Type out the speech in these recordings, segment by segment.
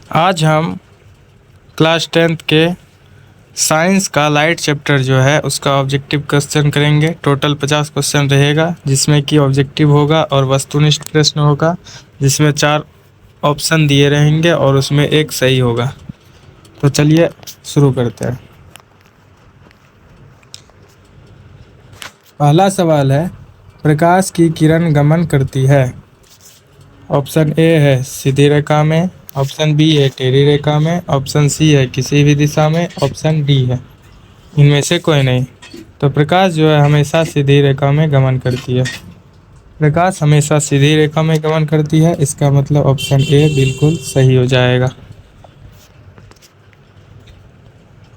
आज हम class 10th के साइंस का लाइट चैप्टर जो है उसका ऑब्जेक्टिव क्वेश्चन करेंगे। टोटल 50 क्वेश्चन रहेगा, जिसमें कि ऑब्जेक्टिव होगा और वस्तुनिष्ठ प्रश्न होगा, जिसमें 4 ऑप्शन दिए रहेंगे और उसमें एक सही होगा। तो चलिए शुरू करते हैं। पहला सवाल है, प्रकाश की किरण गमन करती है। ऑप्शन ए है सीधी रेखा में, ऑप्शन बी है टेढ़ी रेखा में, ऑप्शन सी है किसी भी दिशा में, ऑप्शन डी है इनमें से कोई नहीं। तो प्रकाश जो है हमेशा सीधी रेखा में गमन करती है। प्रकाश हमेशा सीधी रेखा में गमन करती है, इसका मतलब ऑप्शन ए बिल्कुल सही हो जाएगा।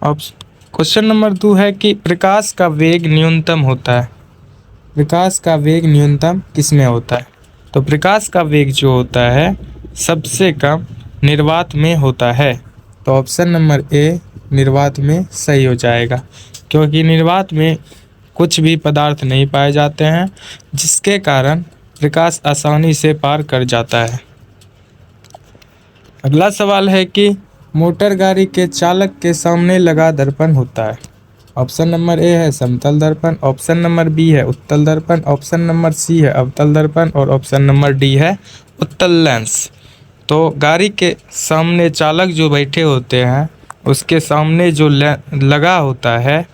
क्वेश्चन नंबर 2 है कि प्रकाश का वेग न्यूनतम होता है। प्रकाश का वेग न्यूनतम किसमें होता है? तो प्रकाश का वेग जो होता है सबसे कम निर्वात में होता है। तो ऑप्शन नंबर ए निर्वात में सही हो जाएगा, क्योंकि निर्वात में कुछ भी पदार्थ नहीं पाए जाते हैं, जिसके कारण प्रकाश आसानी से पार कर जाता है। अगला सवाल है कि मोटर गाड़ी के चालक के सामने लगा दर्पण होता है। ऑप्शन नंबर ए है समतल दर्पण, ऑप्शन नंबर बी है उत्तल दर्पण, ऑप्शन नंबर सी है अवतल दर्पण और ऑप्शन नंबर डी है उत्तल लेंस। तो गाड़ी के सामने चालक जो बैठे होते हैं उसके सामने जो लगा होता है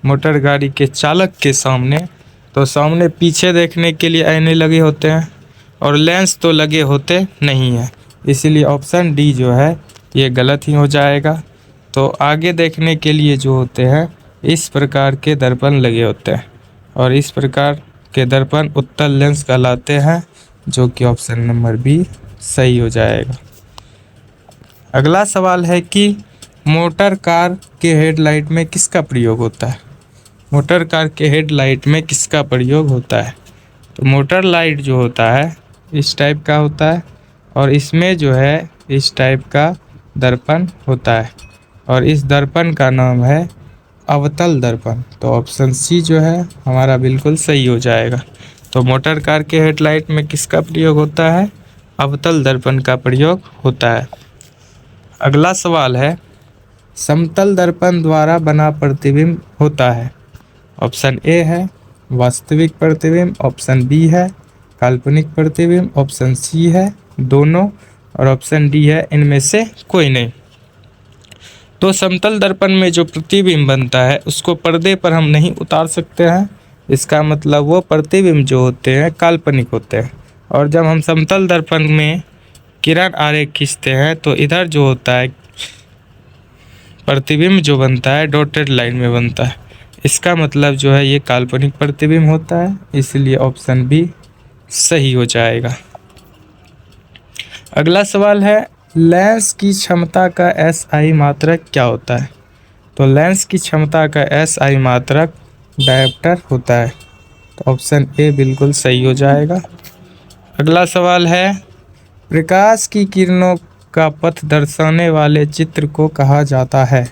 मोटर गाड़ी के चालक के सामने, तो सामने पीछे देखने के लिए आईने लगे होते हैं और लेंस तो लगे होते नहीं हैं, इसीलिए ऑप्शन डी जो है ये गलत ही हो जाएगा। तो आगे देखने के लिए जो होते हैं इस प्रकार के दर्पण लगे होते हैं और इस प्रकार के दर्पण उत्तल लेंस कहलाते हैं, जो कि ऑप्शन नंबर बी सही हो जाएगा। अगला सवाल है कि मोटर कार के हेडलाइट में किसका प्रयोग होता है। मोटर कार के हेडलाइट में किसका प्रयोग होता है? तो मोटर लाइट जो होता है इस टाइप का होता है और इसमें जो है इस टाइप का दर्पण होता है और इस दर्पण का नाम है अवतल दर्पण। तो ऑप्शन सी जो है हमारा बिल्कुल सही हो जाएगा। तो मोटर कार के हेडलाइट में किसका प्रयोग होता है? अवतल दर्पण का प्रयोग होता है। अगला सवाल है, समतल दर्पण द्वारा बना प्रतिबिंब होता है। ऑप्शन ए है वास्तविक प्रतिबिंब, ऑप्शन बी है काल्पनिक प्रतिबिंब, ऑप्शन सी है दोनों और ऑप्शन डी है इनमें से कोई नहीं। तो समतल दर्पण में जो प्रतिबिंब बनता है उसको पर्दे पर हम नहीं उतार सकते हैं, इसका मतलब वो प्रतिबिंब जो होते हैं काल्पनिक होते हैं। और जब हम समतल दर्पण में किरण आरेख खींचते हैं तो इधर जो होता है प्रतिबिंब जो बनता है डॉटेड लाइन में बनता है, इसका मतलब जो है ये काल्पनिक प्रतिबिंब होता है, इसलिए ऑप्शन बी सही हो जाएगा। अगला सवाल है, लेंस की क्षमता का एसआई मात्रक क्या होता है? तो लेंस की क्षमता का एसआई मात्रक डायोप्टर होता है। तो ऑप्शन ए बिल्कुल सही हो जाएगा। अगला सवाल है, प्रकाश की किरणों का पथ दर्शाने वाले चित्र को कहा जाता है।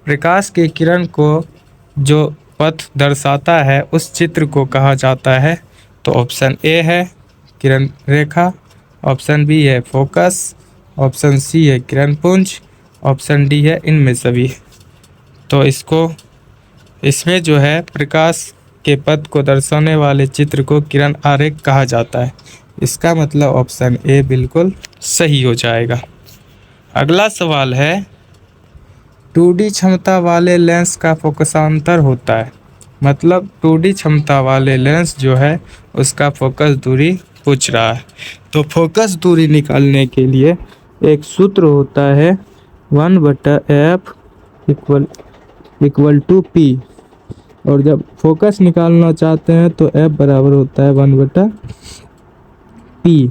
प्रकाश की किरण को जो पथ दर्शाता है उस चित्र को कहा जाता है। तो ऑप्शन ए है किरण रेखा, ऑप्शन बी है फोकस, ऑप्शन सी है किरण पुंज, ऑप्शन डी है इनमें सभी। तो इसमें जो है प्रकाश के पथ को दर्शाने वाले चित्र को किरण आरेख कहा जाता है, इसका मतलब ऑप्शन ए बिल्कुल सही हो जाएगा। अगला सवाल है, 2D क्षमता वाले लेंस का फोकसांतर होता है। मतलब 2D क्षमता वाले लेंस जो है उसका फोकस दूरी पूछ रहा है। तो फोकस दूरी निकालने के लिए एक सूत्र होता है 1/f इक्वल टू p, और जब फोकस निकालना चाहते हैं तो f बराबर होता है 1/p,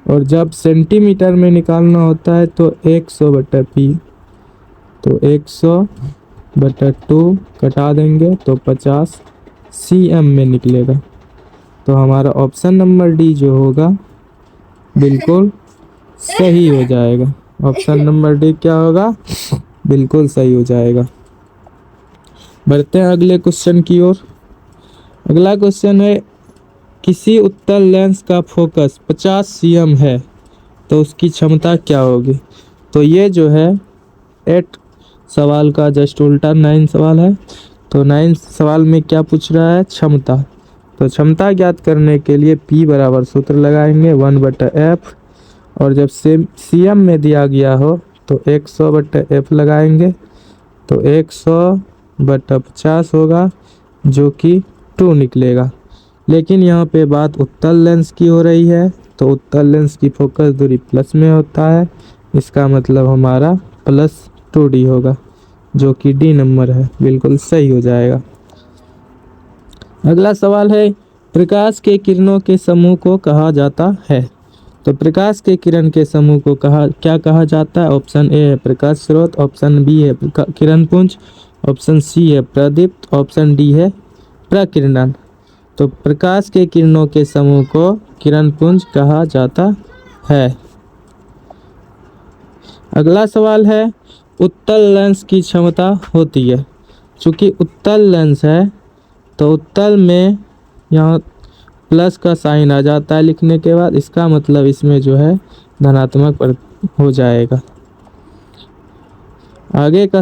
और जब सेंटीमीटर में निकालना होता है तो 100/p। तो 100/2 कटा देंगे तो 50 cm में निकलेगा। तो हमारा ऑप्शन नंबर डी जो होगा बिल्कुल सही हो जाएगा। ऑप्शन नंबर डी क्या होगा? बिल्कुल सही हो जाएगा। बढ़ते हैं अगले क्वेश्चन की ओर। अगला क्वेश्चन है, किसी उत्तल लेंस का फोकस 50 cm है तो उसकी क्षमता क्या होगी? तो ये जो है 8 सवाल का जस्ट उल्टा 9 सवाल है। तो 9 सवाल में क्या पूछ रहा है? क्षमता। तो क्षमता ज्ञात करने के लिए P बराबर सूत्र लगाएंगे 1/f, और जब CM में दिया गया हो तो 100/f लगाएंगे, तो 100/50 होगा जो कि 2 निकलेगा। लेकिन यहाँ पे बात उत्तल लेंस की हो रही है, तो उत्तल लेंस की फोकस दूरी प्लस में होता है, इसका मतलब हमारा +2D होगा जो कि D नंबर है, बिल्कुल सही हो जाएगा। अगला सवाल है प्रकाश के किरणों के समूह को कहा जाता है। तो प्रकाश के किरण के समूह को क्या कहा जाता है? ऑप्शन ए है प्रकाश स्रोत, ऑप्शन बी है किरण पुंज, ऑप्शन सी है प्रदीप्त, ऑप्शन डी है प्रकीर्णन। तो प्रकाश के किरणों के समूह को किरण पुंज कहा जाता है। अगला सवाल है उत्तल लेंस की क्षमता होती है। चूंकि उत्तल लेंस है तो उत्तल में यहाँ प्लस का साइन आ जाता है लिखने के बाद, इसका मतलब इसमें जो है धनात्मक हो जाएगा। आगे का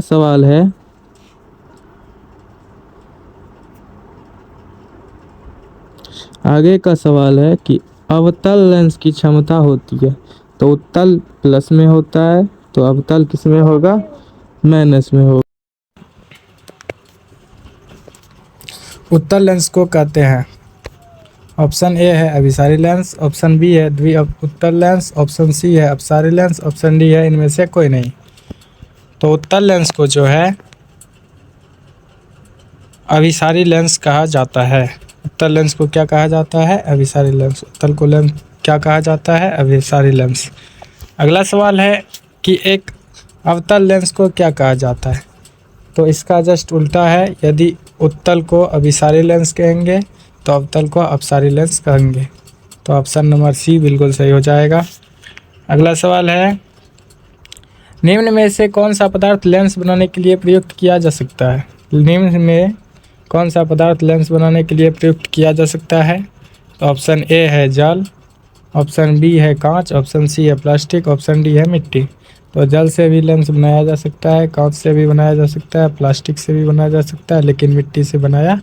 सवाल है कि अवतल लेंस की क्षमता होती है। तो उत्तल प्लस में होता है, तो अवतल किस में होगा? माइनस में होगा। उत्तल लेंस को कहते हैं, ऑप्शन ए है अभिसारी लेंस, ऑप्शन बी है द्वि उत्तल लेंस, ऑप्शन सी है अपसारी लेंस, ऑप्शन डी है इनमें से कोई नहीं। तो उत्तल लेंस को जो है अभिसारी लेंस कहा जाता है। उत्तल लेंस को क्या कहा जाता है? अभिसारी लेंस। उत्तल को लेंस क्या कहा जाता है? अभिसारी लेंस। अगला सवाल है कि एक अवतल लेंस को क्या कहा जाता है? तो इसका जस्ट उल्टा है। यदि उत्तल को अभिसारी लेंस कहेंगे तो अवतल को अपसारी लेंस कहेंगे। तो ऑप्शन नंबर सी बिल्कुल सही हो जाएगा। अगला सवाल है निम्न में से कौन सा पदार्थ लेंस बनाने के लिए प्रयुक्त किया जा सकता है? निम्न में कौन सा पदार्थ लेंस बनाने के लिए प्रयुक्त किया जा सकता है? तो ऑप्शन ए है जल, ऑप्शन बी है कांच, ऑप्शन सी है प्लास्टिक, ऑप्शन डी है मिट्टी। तो जल से भी लेंस बनाया जा सकता है, कांच से भी बनाया जा सकता है, प्लास्टिक से भी बनाया जा सकता है, लेकिन मिट्टी से बनाया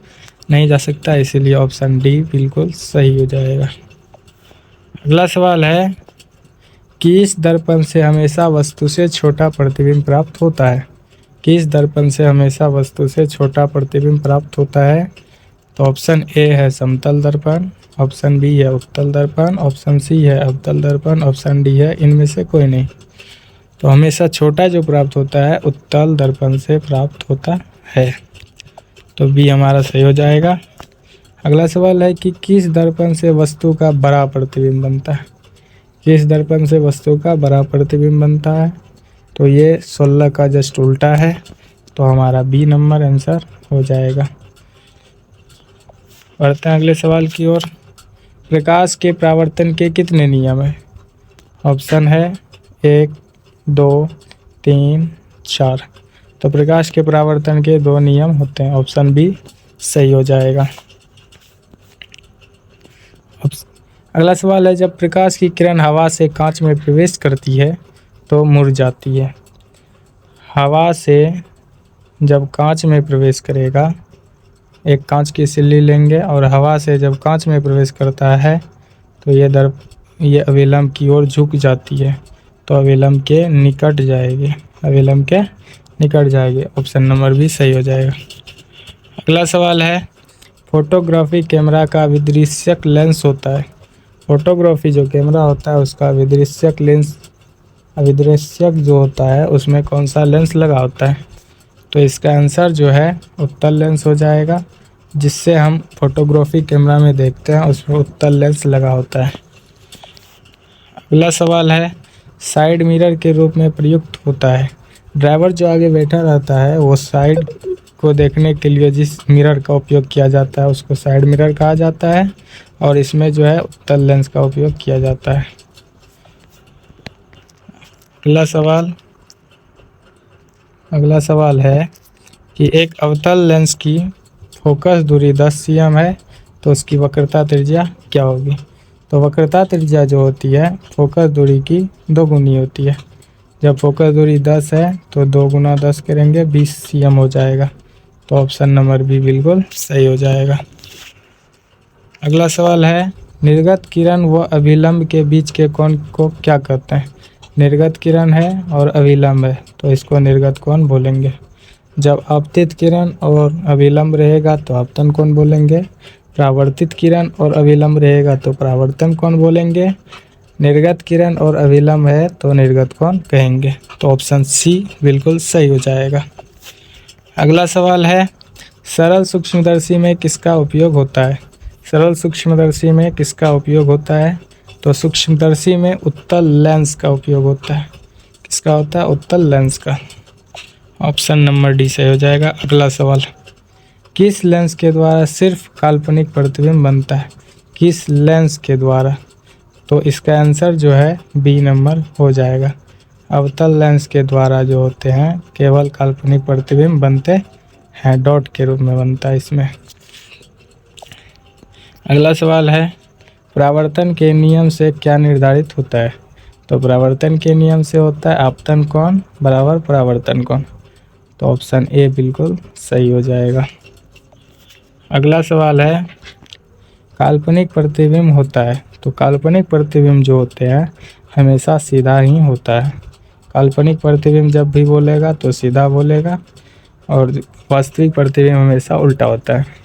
नहीं जा सकता, इसीलिए ऑप्शन डी बिल्कुल सही हो जाएगा। अगला सवाल है किस दर्पण से हमेशा वस्तु से छोटा प्रतिबिंब प्राप्त होता है? किस दर्पण से हमेशा वस्तु से छोटा प्रतिबिंब प्राप्त होता है? तो ऑप्शन ए है समतल दर्पण, ऑप्शन बी है उत्तल दर्पण, ऑप्शन सी है अवतल दर्पण, ऑप्शन डी है इनमें से कोई नहीं। तो हमेशा छोटा जो प्राप्त होता है उत्तल दर्पण से प्राप्त होता है, तो बी हमारा सही हो जाएगा। अगला सवाल है कि किस दर्पण से वस्तु का बड़ा प्रतिबिंब बनता है? किस दर्पण से वस्तु का बड़ा प्रतिबिंब बनता है? तो ये 16 का जस्ट उल्टा है, तो हमारा बी नंबर आंसर हो जाएगा। बढ़ते हैं अगले सवाल की ओर। प्रकाश के परावर्तन के कितने नियम हैं? ऑप्शन है 1, 2, 3, 4। तो प्रकाश के परावर्तन के 2 नियम होते हैं, ऑप्शन बी सही हो जाएगा। अगला सवाल है जब प्रकाश की किरण हवा से कांच में प्रवेश करती है तो मुड़ जाती है। हवा से जब कांच में प्रवेश करेगा, एक कांच की सिल्ली लेंगे और हवा से जब कांच में प्रवेश करता है तो ये अविलंब की ओर झुक जाती है, तो अविलंब के निकट जाएगी, अविलंब के निकट जाएगी। ऑप्शन नंबर बी सही हो जाएगा। अगला सवाल है फोटोग्राफी कैमरा का विदृश्यक लेंस होता है। फोटोग्राफी जो कैमरा होता है उसका विदृश्यक लेंस, विदृश्यक जो होता है उसमें कौन सा लेंस लगा होता है? तो इसका आंसर जो है उत्तल लेंस हो जाएगा। जिससे हम फोटोग्राफी कैमरा में देखते हैं उसमें उत्तल लेंस लगा होता है। अगला सवाल है साइड मिरर के रूप में प्रयुक्त होता है। ड्राइवर जो आगे बैठा रहता है वो साइड को देखने के लिए जिस मिरर का उपयोग किया जाता है उसको साइड मिरर कहा जाता है, और इसमें जो है उत्तल लेंस का उपयोग किया जाता है। अगला सवाल है कि एक अवतल लेंस की फोकस दूरी 10 cm है तो उसकी वक्रता त्रिज्या क्या होगी? तो वक्रता त्रिज्या जो होती है फोकस दूरी की 2 गुनी होती है। जब फोकस दूरी 10 है तो 2 गुना 10 करेंगे 20 cm हो जाएगा। तो ऑप्शन नंबर बी बिल्कुल सही हो जाएगा। अगला सवाल है निर्गत किरण व अभिलंब के बीच के कोण को क्या कहते हैं। निर्गत किरण है और अभिलंब है तो इसको निर्गत कोण बोलेंगे। जब आपतित किरण और अभिलंब रहेगा तो आपतन कोण बोलेंगे। परावर्तित किरण और अभिलंब रहेगा तो परावर्तन कोण बोलेंगे। निर्गत किरण और अभिलंब है तो निर्गत कोण कहेंगे। तो ऑप्शन सी बिल्कुल सही हो जाएगा। अगला सवाल है सरल सूक्ष्मदर्शी में किसका उपयोग होता है। सरल सूक्ष्मदर्शी में किसका उपयोग होता है। तो सूक्ष्मदर्शी में उत्तल लेंस का उपयोग होता है। किसका होता है, उत्तल लेंस का। ऑप्शन नंबर डी सही हो जाएगा। अगला सवाल किस लेंस के द्वारा सिर्फ काल्पनिक प्रतिबिंब बनता है। किस लेंस के द्वारा, तो इसका आंसर जो है बी नंबर हो जाएगा। अवतल लेंस के द्वारा जो होते हैं केवल काल्पनिक प्रतिबिंब बनते हैं, डॉट के रूप में बनता है इसमें। अगला सवाल है परावर्तन के नियम से क्या निर्धारित होता है। तो परावर्तन के नियम से होता है आपतन कोण बराबर परावर्तन कोण। तो ऑप्शन ए बिल्कुल सही हो जाएगा। अगला सवाल है काल्पनिक प्रतिबिंब होता है। तो काल्पनिक प्रतिबिंब जो होते हैं हमेशा सीधा ही होता है। काल्पनिक प्रतिबिंब जब भी बोलेगा तो सीधा बोलेगा और वास्तविक प्रतिबिंब हमेशा उल्टा होता है।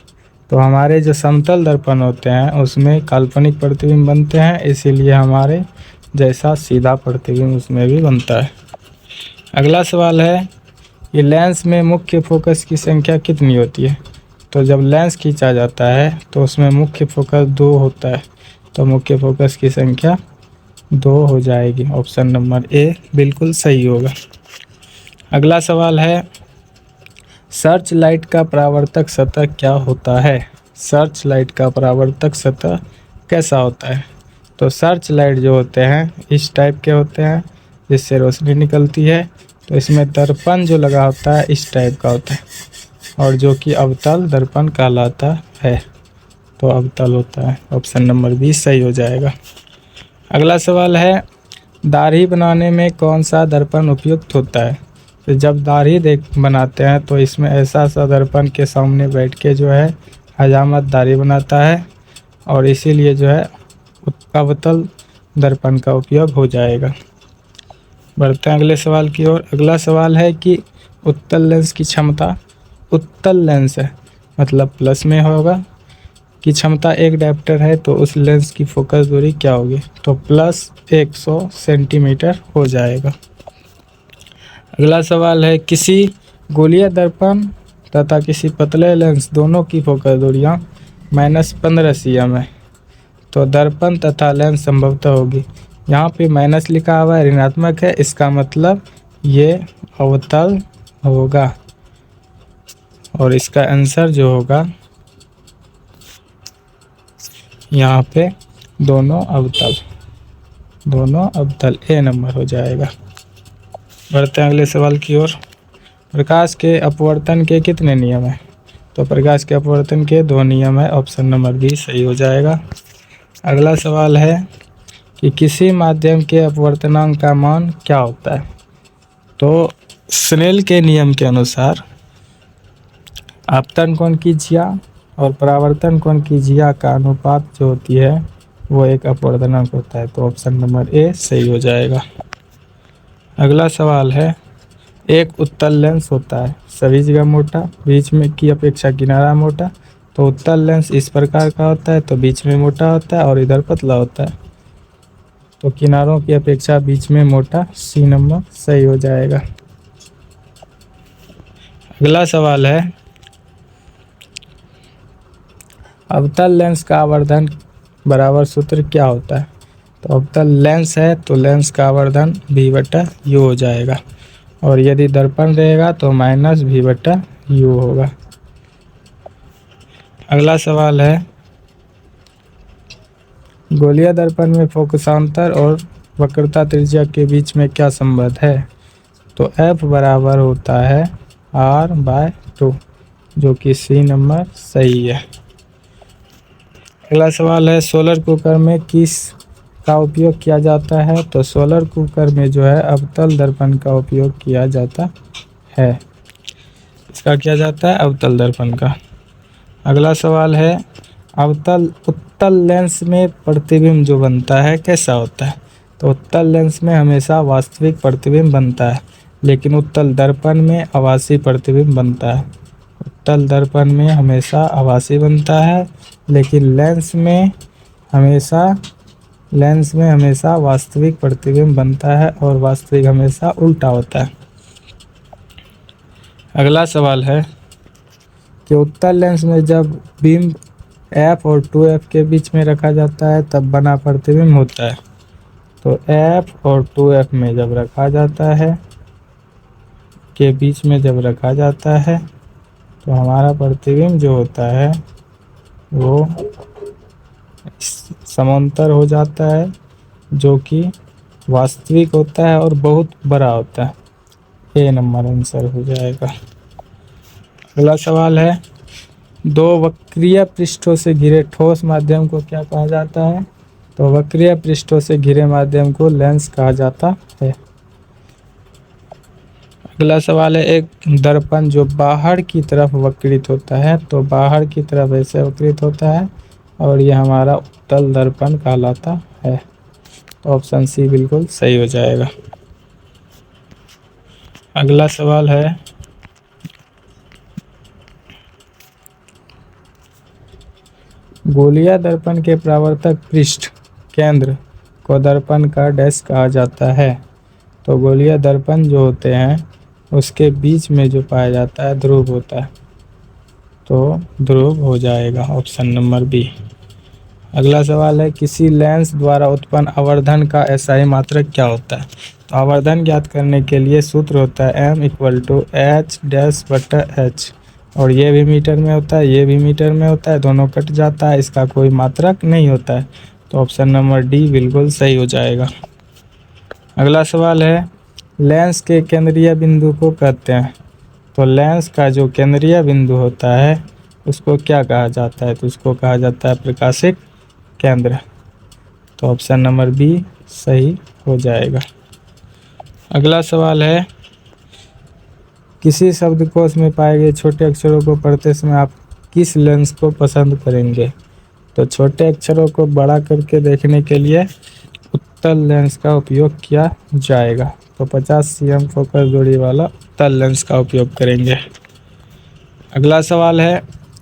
तो हमारे जो समतल दर्पण होते हैं उसमें काल्पनिक प्रतिबिंब बनते हैं, इसीलिए हमारे जैसा सीधा प्रतिबिंब उसमें भी बनता है। अगला सवाल है कि लेंस में मुख्य फोकस की संख्या कितनी होती है। तो जब लेंस खींचा जाता है तो उसमें मुख्य फोकस 2 होता है। तो मुख्य फोकस की संख्या 2 हो जाएगी। ऑप्शन नंबर ए बिल्कुल सही होगा। अगला सवाल है सर्च लाइट का परावर्तक सतह क्या होता है। सर्च लाइट का परावर्तक सतह कैसा होता है। तो सर्च लाइट जो होते हैं इस टाइप के होते हैं जिससे रोशनी निकलती है। तो इसमें दर्पण जो लगा होता है इस टाइप का होता है और जो कि अवतल दर्पण कहलाता है। तो अवतल होता है। ऑप्शन नंबर बी सही हो जाएगा। अगला सवाल है दाढ़ी बनाने में कौन सा दर्पण उपयुक्त होता है। तो जब दाढ़ी बनाते हैं तो इसमें ऐसा सा दर्पण के सामने बैठ के जो है हजामत दाढ़ी बनाता है और इसीलिए जो है अवतल दर्पण का उपयोग हो जाएगा। बढ़ते हैं अगले सवाल की ओर। अगला सवाल है कि उत्तल लेंस की क्षमता, उत्तल लेंस है मतलब प्लस में होगा की क्षमता 1 डायप्टर है तो उस लेंस की फोकस दूरी क्या होगी। तो प्लस 100 सेंटीमीटर हो जाएगा। अगला सवाल है किसी गोलीय दर्पण तथा किसी पतले लेंस दोनों की फोकस दूरियां -15 cm है। तो दर्पण तथा लेंस संभवतः होगी। यहाँ पे माइनस लिखा हुआ है, ऋणात्मक है, इसका मतलब ये अवतल होगा और इसका आंसर जो होगा यहाँ पे दोनों अवतल ए नंबर हो जाएगा। बढ़ते हैं अगले सवाल की ओर। प्रकाश के अपवर्तन के कितने नियम हैं। तो प्रकाश के अपवर्तन के 2 नियम है। ऑप्शन नंबर बी सही हो जाएगा। अगला सवाल है कि किसी माध्यम के अपवर्तनांक का मान क्या होता है। तो स्नेल के नियम के अनुसार आपतन कोण की जिया और परावर्तन कोण की जिया का अनुपात जो होती है वो एक अपवर्तनांक होता है। तो ऑप्शन नंबर ए सही हो जाएगा। अगला सवाल है एक उत्तल लेंस होता है सभी जगह मोटा, बीच में की अपेक्षा किनारा मोटा। तो उत्तल लेंस इस प्रकार का होता है तो बीच में मोटा होता है और इधर पतला होता है। तो किनारों की अपेक्षा बीच में मोटा, सी नंबर सही हो जाएगा। अगला सवाल है अवतल लेंस का आवर्धन बराबर सूत्र क्या होता है। तो अवतल लेंस है तो लेंस का आवर्धन v/u हो जाएगा और यदि दर्पण रहेगा तो -v/u होगा। अगला सवाल है गोलीय दर्पण में फोकसांतर और वक्रता त्रिज्या के बीच में क्या संबंध है। तो f बराबर होता है r/2 जो कि सी नंबर सही है। अगला सवाल है सोलर कुकर में किस का उपयोग किया जाता है? तो सोलर कुकर में जो है अवतल दर्पण का उपयोग किया जाता है। इसका किया जाता है अवतल दर्पण का। अगला सवाल है उत्तल लेंस में प्रतिबिंब जो बनता है कैसा होता है? तो उत्तल लेंस में हमेशा वास्तविक प्रतिबिंब बनता है, लेकिन उत्तल दर्पण में आभासी प्रतिबिंब बनता है। उत्तल दर्पण में हमेशा आभासी बनता है, लेकिन लेंस में हमेशा वास्तविक प्रतिबिंब बनता है, और वास्तविक हमेशा उल्टा होता है। अगला सवाल है कि उत्तल लेंस में जब बीम f और 2f के बीच में रखा जाता है तब बना प्रतिबिंब होता है। तो f और 2f में जब रखा जाता है के बीच में जब रखा जाता है तो हमारा प्रतिबिंब जो होता है वो समांतर हो जाता है, जो कि वास्तविक होता है और बहुत बड़ा होता है। ए नंबर आंसर हो जाएगा। अगला सवाल है दो वक्रीय पृष्ठों से घिरे ठोस माध्यम को क्या कहा जाता है? तो वक्रीय पृष्ठों से घिरे माध्यम को लेंस कहा जाता है। अगला सवाल है एक दर्पण जो बाहर की तरफ वक्रित होता है, तो बाहर की तरफ ऐसे वक्रित होता है, और यह हमारा उत्तल दर्पण कहलाता है। तो ऑप्शन सी बिल्कुल सही हो जाएगा। अगला सवाल है गोलीय दर्पण के परावर्तक पृष्ठ केंद्र को दर्पण का डैश कहा जाता है। तो गोलीय दर्पण जो होते हैं उसके बीच में जो पाया जाता है ध्रुव होता है, तो ध्रुव हो जाएगा ऑप्शन नंबर बी। अगला सवाल है किसी लेंस द्वारा उत्पन्न आवर्धन का SI मात्रक क्या होता है? तो आवर्धन ज्ञात करने के लिए सूत्र होता है M=H'/H, और ये भी मीटर में होता है, ये भी मीटर में होता है, दोनों कट जाता है, इसका कोई मात्रक नहीं होता है। तो ऑप्शन नंबर डी बिल्कुल सही हो जाएगा। अगला सवाल है लेंस के केंद्रीय बिंदु को कहते हैं। तो लेंस का जो केंद्रीय बिंदु होता है उसको क्या कहा जाता है? तो उसको कहा जाता है प्रकाशिक केंद्र। तो ऑप्शन नंबर बी सही हो जाएगा। अगला सवाल है किसी शब्दकोश में पाए गए छोटे अक्षरों को पढ़ते समय आप किस लेंस को पसंद करेंगे? तो छोटे अक्षरों को बड़ा करके देखने के लिए उत्तल लेंस का उपयोग किया जाएगा। तो 50 cm फोकस दूरी वाला उत्तल लेंस का उपयोग करेंगे। अगला सवाल है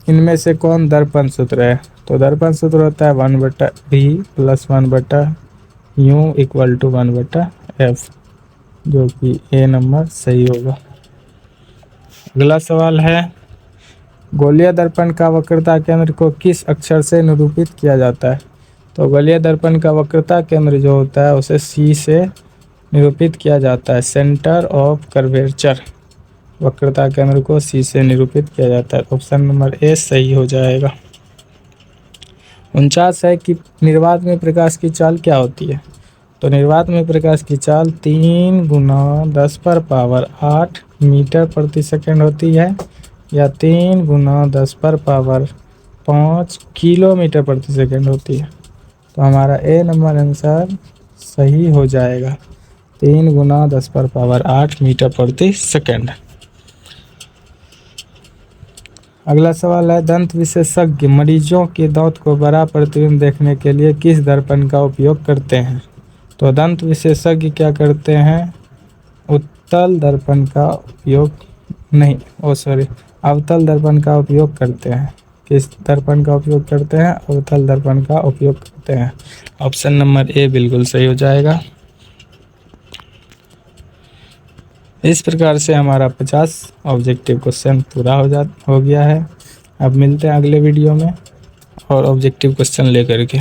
इनमें से कौन दर्पण सूत्र है? तो दर्पण सूत्र होता है 1/v + 1/u = 1/f, जो कि ए नंबर सही होगा। अगला सवाल है गोलीय दर्पण का वक्रता केंद्र को किस अक्षर से निरूपित किया जाता है? तो गोलीय दर्पण का वक्रता केंद्र जो होता है उसे सी से निरूपित किया जाता है। सेंटर ऑफ कर्वेचर वक्रता केंद्र को सी से निरूपित किया जाता है। ऑप्शन नंबर ए सही हो जाएगा। 49 है कि निर्वात में प्रकाश की चाल क्या होती है? तो निर्वात में प्रकाश की चाल 3 × 10⁸ मीटर प्रति सेकंड होती है, या 3 × 10⁵ किलोमीटर प्रति सेकंड होती है। तो हमारा ए नंबर आंसर सही हो जाएगा, 3 × 10⁸ मीटर प्रति सेकंड। अगला सवाल है दंत विशेषज्ञ मरीजों के दांत को बड़ा प्रतिबिंब देखने के लिए किस दर्पण का उपयोग करते हैं? तो दंत विशेषज्ञ क्या करते हैं? अवतल दर्पण का उपयोग करते हैं। किस दर्पण का उपयोग करते हैं? अवतल दर्पण का उपयोग करते हैं। ऑप्शन नंबर ए बिल्कुल सही हो जाएगा। इस प्रकार से हमारा 50 ऑब्जेक्टिव क्वेश्चन पूरा हो गया है। अब मिलते हैं अगले वीडियो में और ऑब्जेक्टिव क्वेश्चन लेकर के।